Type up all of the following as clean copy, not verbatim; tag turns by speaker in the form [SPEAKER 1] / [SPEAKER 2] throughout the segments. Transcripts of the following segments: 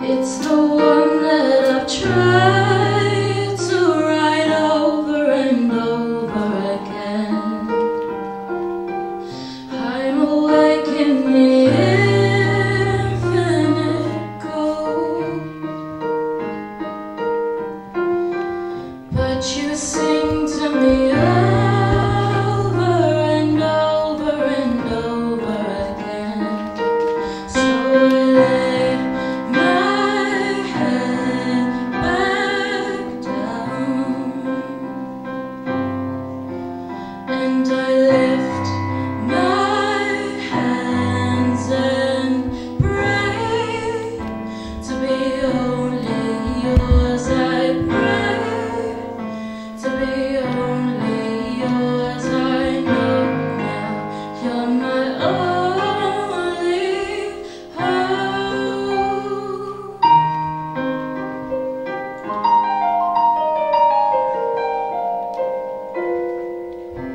[SPEAKER 1] It's the one that I've tried to write over and over again. I'm awake in the infinite gold, but you sing to me over and over and over again. So I lay my head back down and I lift my hands and pray to be only yours. I pray to be only yours. I know now you're my only hope.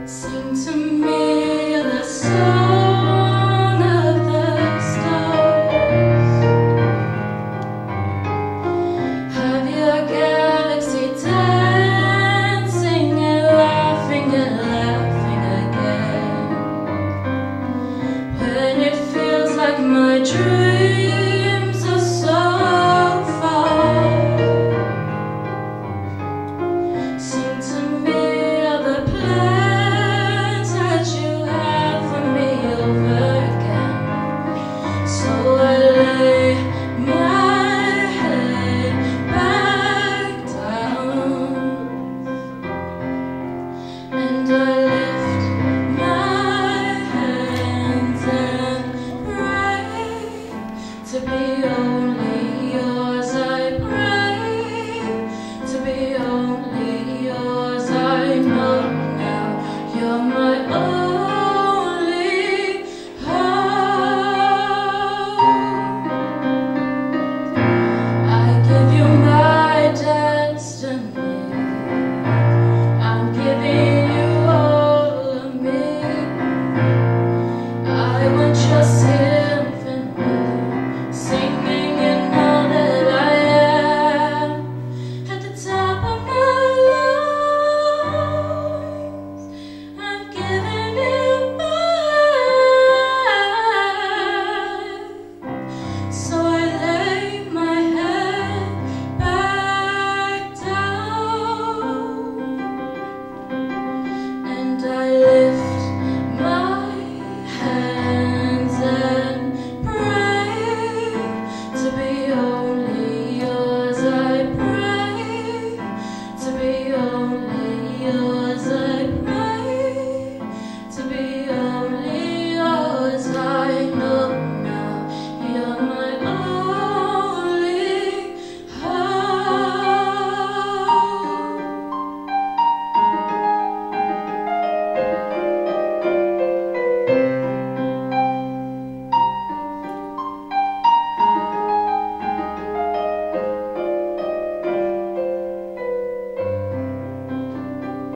[SPEAKER 1] Sing to me the song of the stars. Have your galaxy dancing and laughing again. When it feels like my dreams are so far, sing to me of the plans that you have for me over again. So I lay my head back down and I lift my hands and pray to be